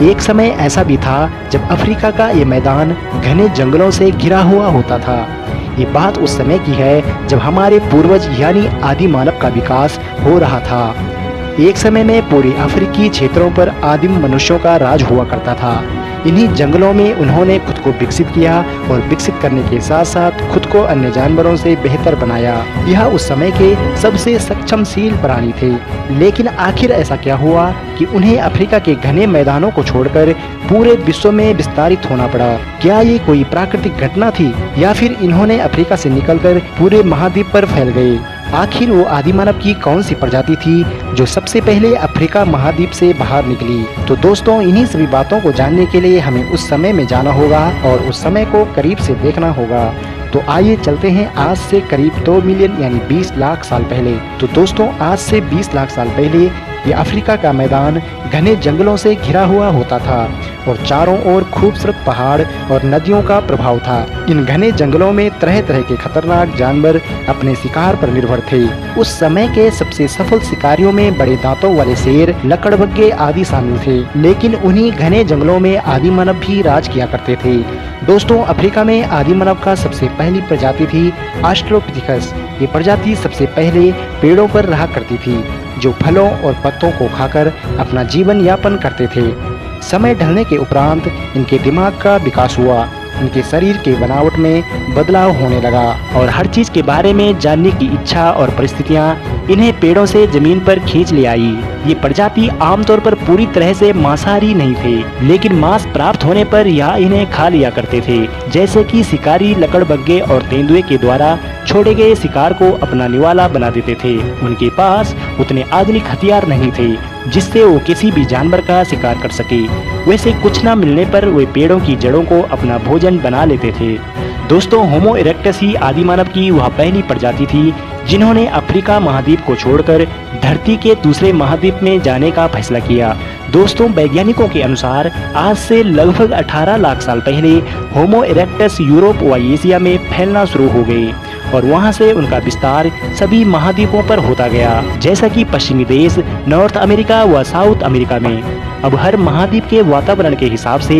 एक समय ऐसा भी था जब अफ्रीका का ये मैदान घने जंगलों से घिरा हुआ होता था। ये बात उस समय की है जब हमारे पूर्वज यानी आदि मानव का विकास हो रहा था। एक समय में पूरे अफ्रीकी क्षेत्रों पर आदिम मनुष्यों का राज हुआ करता था। इन्हीं जंगलों में उन्होंने खुद को विकसित किया और विकसित करने के साथ साथ खुद को अन्य जानवरों से बेहतर बनाया। यह उस समय के सबसे सक्षमशील प्राणी थे। लेकिन आखिर ऐसा क्या हुआ कि उन्हें अफ्रीका के घने मैदानों को छोड़कर पूरे विश्व में विस्तारित होना पड़ा? क्या ये कोई प्राकृतिक घटना थी या फिर इन्होंने अफ्रीका से निकलकर पूरे महाद्वीप पर फैल गए? आखिर वो आदिमानव की कौन सी प्रजाति थी जो सबसे पहले अफ्रीका महाद्वीप से बाहर निकली? तो दोस्तों, इन्हीं सभी बातों को जानने के लिए हमें उस समय में जाना होगा और उस समय को करीब से देखना होगा। तो आइए चलते हैं आज से करीब 2 मिलियन यानी 20 लाख साल पहले। तो दोस्तों, आज से 20 लाख साल पहले ये अफ्रीका का मैदान घने जंगलों से घिरा हुआ होता था और चारों ओर खूबसूरत पहाड़ और नदियों का प्रभाव था। इन घने जंगलों में तरह तरह के खतरनाक जानवर अपने शिकार पर निर्भर थे। उस समय के सबसे सफल शिकारियों में बड़े दांतों वाले शेर, लकड़बग्घे आदि शामिल थे। लेकिन उन्हीं घने जंगलों में आदि मानव भी राज किया करते थे। दोस्तों, अफ्रीका में आदि मानव का सबसे पहली प्रजाति थी ऑस्ट्रेलोपिथेकस। ये प्रजाति सबसे पहले पेड़ों पर रहा करती थी, जो फलों और पत्तों को खाकर अपना जीवन यापन करते थे। समय ढलने के उपरांत इनके दिमाग का विकास हुआ, इनके शरीर के बनावट में बदलाव होने लगा और हर चीज के बारे में जानने की इच्छा और परिस्थितियां इन्हें पेड़ों से जमीन पर खींच ले आई। ये प्रजाति आमतौर पर पूरी तरह से मांसाहारी नहीं थे, लेकिन मांस प्राप्त होने पर यह इन्हें खा लिया करते थे, जैसे कि शिकारी लकड़बग्घे और तेंदुए के द्वारा छोड़े गए शिकार को अपना निवाला बना देते थे। उनके पास उतने आधुनिक हथियार नहीं थे जिससे वो किसी भी जानवर का शिकार कर सके। वैसे कुछ न मिलने पर वे पेड़ों की जड़ों को अपना भोजन बना लेते थे। दोस्तों, होमो इरेक्टस ही आदिमानव की वह पहली प्रजाति थी जिन्होंने अफ्रीका महाद्वीप को छोड़कर धरती के दूसरे महाद्वीप में जाने का फैसला किया। दोस्तों, वैज्ञानिकों के अनुसार आज से लगभग 18 लाख साल पहले होमो इरेक्टस यूरोप व एशिया में फैलना शुरू हो गए और वहां से उनका विस्तार सभी महाद्वीपों पर होता गया, जैसा कि पश्चिमी देश, नॉर्थ अमेरिका व साउथ अमेरिका में। अब हर महाद्वीप के वातावरण के हिसाब से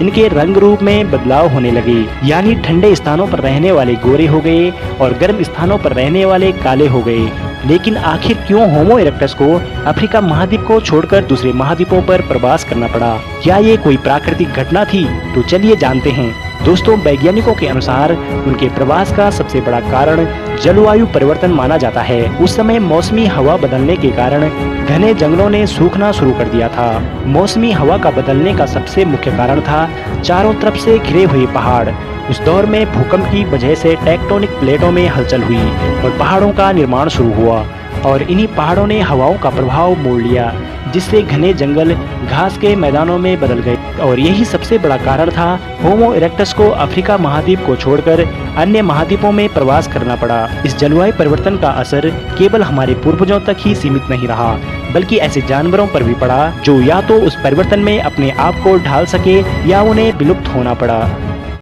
इनके रंग रूप में बदलाव होने लगे, यानी ठंडे स्थानों पर रहने वाले गोरे हो गए और गर्म स्थानों पर रहने वाले काले हो गए। लेकिन आखिर क्यों होमो इरेक्टस को अफ्रीका महाद्वीप को छोड़कर दूसरे महाद्वीपों पर प्रवास करना पड़ा? क्या ये कोई प्राकृतिक घटना थी? तो चलिए जानते हैं। दोस्तों, वैज्ञानिकों के अनुसार उनके प्रवास का सबसे बड़ा कारण जलवायु परिवर्तन माना जाता है। उस समय मौसमी हवा बदलने के कारण घने जंगलों ने सूखना शुरू कर दिया था। मौसमी हवा का बदलने का सबसे मुख्य कारण था चारों तरफ से घिरे हुए पहाड़। उस दौर में भूकंप की वजह से टेक्टोनिक प्लेटों में हलचल हुई और पहाड़ों का निर्माण शुरू हुआ और इन्हीं पहाड़ों ने हवाओं का प्रभाव मोड़ लिया, जिससे घने जंगल घास के मैदानों में बदल गए और यही सबसे बड़ा कारण था होमो इरेक्टस को अफ्रीका महाद्वीप को छोड़कर अन्य महाद्वीपों में प्रवास करना पड़ा। इस जलवायु परिवर्तन का असर केवल हमारे पूर्वजों तक ही सीमित नहीं रहा, बल्कि ऐसे जानवरों पर भी पड़ा जो या तो उस परिवर्तन में अपने आप को ढाल सके या उन्हें विलुप्त होना पड़ा।